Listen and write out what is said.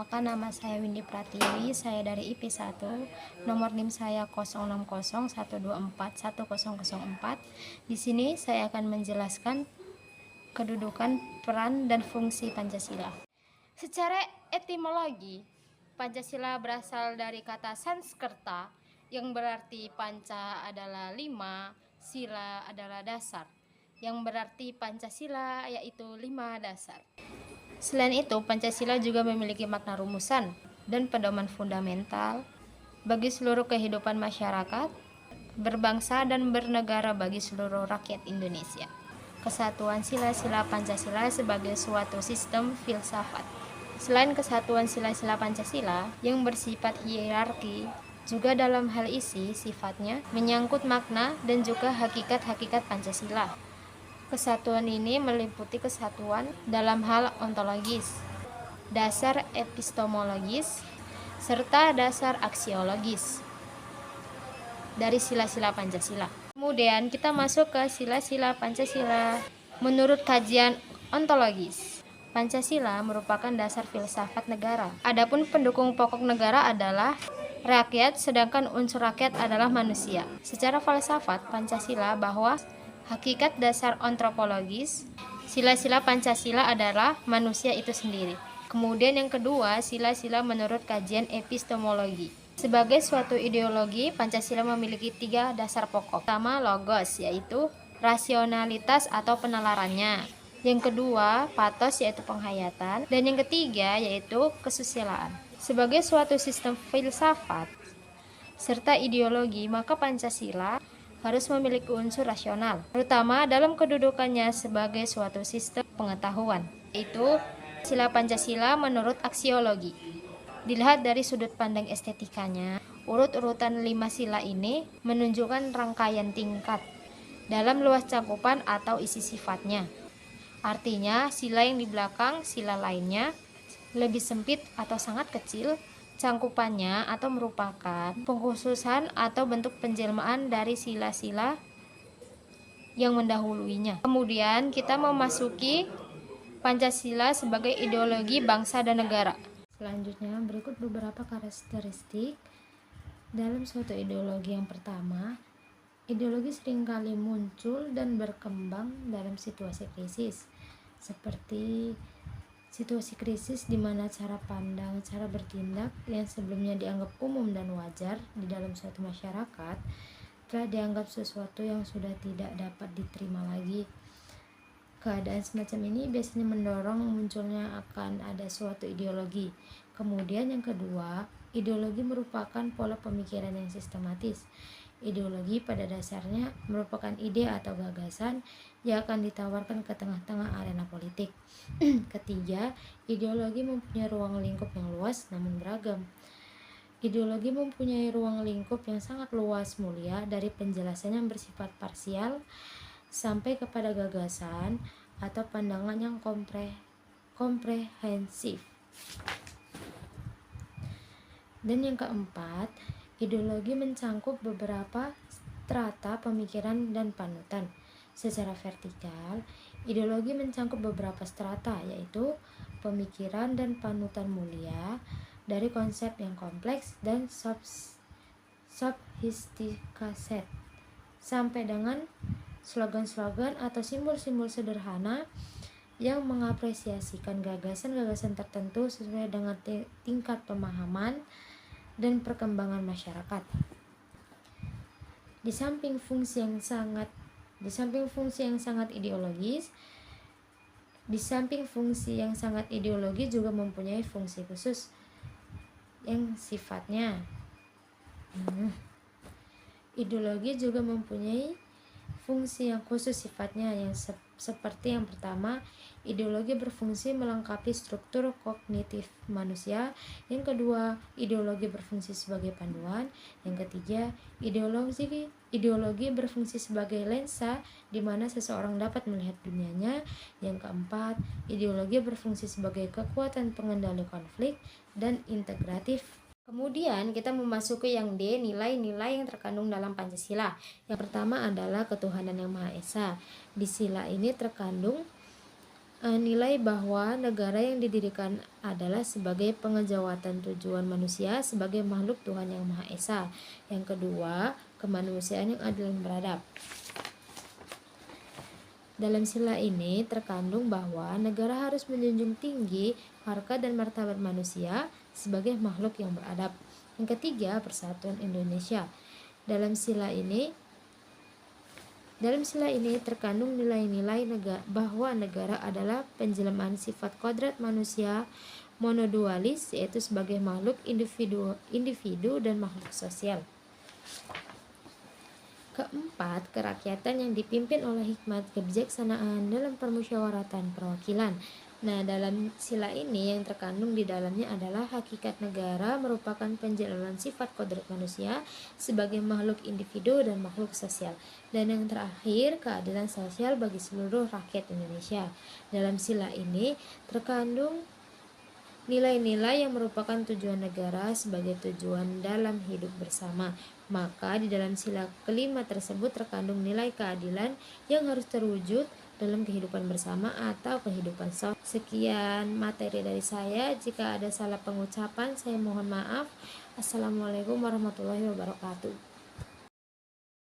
Perkenalkan, nama saya Windy Pratiwi, saya dari IP 1, nomor NIM saya 0601241004. Di sini saya akan menjelaskan kedudukan, peran, dan fungsi Pancasila. Secara etimologi, Pancasila berasal dari kata Sanskerta yang berarti panca adalah 5, sila adalah dasar, yang berarti Pancasila yaitu 5 dasar. Selain itu, Pancasila juga memiliki makna rumusan dan pedoman fundamental bagi seluruh kehidupan masyarakat, berbangsa dan bernegara bagi seluruh rakyat Indonesia. Kesatuan sila-sila Pancasila sebagai suatu sistem filsafat. Selain kesatuan sila-sila Pancasila yang bersifat hierarki, juga dalam hal isi sifatnya menyangkut makna dan juga hakikat-hakikat Pancasila. Kesatuan ini meliputi kesatuan dalam hal ontologis, dasar epistemologis, serta dasar aksiologis dari sila-sila Pancasila. Kemudian kita masuk ke sila-sila Pancasila. Menurut kajian ontologis, Pancasila merupakan dasar filsafat negara. Adapun pendukung pokok negara adalah rakyat, sedangkan unsur rakyat adalah manusia. Secara falsafat, Pancasila bahwa hakikat dasar antropologis, sila-sila Pancasila adalah manusia itu sendiri. Kemudian yang kedua, sila-sila menurut kajian epistemologi. Sebagai suatu ideologi, Pancasila memiliki 3 dasar pokok. Pertama, logos, yaitu rasionalitas atau penalarannya. Yang kedua, patos, yaitu penghayatan. Dan yang ketiga, yaitu kesusilaan. Sebagai suatu sistem filsafat serta ideologi, maka Pancasila harus memiliki unsur rasional, terutama dalam kedudukannya sebagai suatu sistem pengetahuan, yaitu sila Pancasila menurut aksiologi. Dilihat dari sudut pandang estetikanya, urut-urutan 5 sila ini menunjukkan rangkaian tingkat dalam luas cakupan atau isi sifatnya. Artinya, sila yang di belakang sila lainnya lebih sempit atau sangat kecil cangkupannya atau merupakan pengkhususan atau bentuk penjelmaan dari sila-sila yang mendahuluinya. Kemudian kita memasuki Pancasila sebagai ideologi bangsa dan negara. Selanjutnya berikut beberapa karakteristik dalam suatu ideologi. Yang pertama, ideologi seringkali muncul dan berkembang dalam situasi krisis, seperti situasi krisis di mana cara pandang, cara bertindak yang sebelumnya dianggap umum dan wajar di dalam suatu masyarakat telah dianggap sesuatu yang sudah tidak dapat diterima lagi. Keadaan semacam ini biasanya mendorong munculnya akan ada suatu ideologi. Kemudian yang kedua, ideologi merupakan pola pemikiran yang sistematis. Ideologi pada dasarnya merupakan ide atau gagasan yang akan ditawarkan ke tengah-tengah arena politik. Ketiga, ideologi mempunyai ruang lingkup yang luas namun beragam. Ideologi mempunyai ruang lingkup yang sangat luas mulia, dari penjelasan yang bersifat parsial sampai kepada gagasan atau pandangan yang komprehensif. Dan yang keempat, ideologi mencangkup beberapa strata pemikiran dan panutan. Secara vertikal, ideologi mencangkup beberapa strata, yaitu pemikiran dan panutan mulia, dari konsep yang kompleks dan sophisticated sampai dengan slogan-slogan atau simbol-simbol sederhana yang mengapresiasikan gagasan-gagasan tertentu sesuai dengan tingkat pemahaman dan perkembangan masyarakat. Di samping fungsi yang sangat ideologis juga mempunyai fungsi khusus yang sifatnya yang seperti yang pertama, ideologi berfungsi melengkapi struktur kognitif manusia. Yang kedua, ideologi berfungsi sebagai panduan. Yang ketiga, ideologi berfungsi sebagai lensa di mana seseorang dapat melihat dunianya. Yang keempat, ideologi berfungsi sebagai kekuatan pengendali konflik dan integratif. Kemudian kita memasuki yang D, nilai-nilai yang terkandung dalam Pancasila. Yang pertama adalah ketuhanan yang Maha Esa. Di sila ini terkandung nilai bahwa negara yang didirikan adalah sebagai pengejawatan tujuan manusia sebagai makhluk Tuhan Yang Maha Esa. Yang kedua, kemanusiaan yang adil dan beradab. Dalam sila ini terkandung bahwa negara harus menjunjung tinggi harkat dan martabat manusia sebagai makhluk yang beradab. Yang ketiga, persatuan Indonesia. Dalam sila ini terkandung nilai-nilai bahwa negara adalah penjelmaan sifat kodrat manusia monodualis, yaitu sebagai makhluk individu dan makhluk sosial. Keempat, kerakyatan yang dipimpin oleh hikmat kebijaksanaan dalam permusyawaratan perwakilan. Nah, dalam sila ini yang terkandung di dalamnya adalah hakikat negara merupakan penjelasan sifat kodrat manusia sebagai makhluk individu dan makhluk sosial. Dan yang terakhir, keadilan sosial bagi seluruh rakyat Indonesia. Dalam sila ini terkandung nilai-nilai yang merupakan tujuan negara sebagai tujuan dalam hidup bersama. Maka di dalam sila kelima tersebut terkandung nilai keadilan yang harus terwujud dalam kehidupan bersama atau kehidupan sosial. Sekian materi dari saya. Jika ada salah pengucapan, saya mohon maaf. Assalamualaikum warahmatullahi wabarakatuh.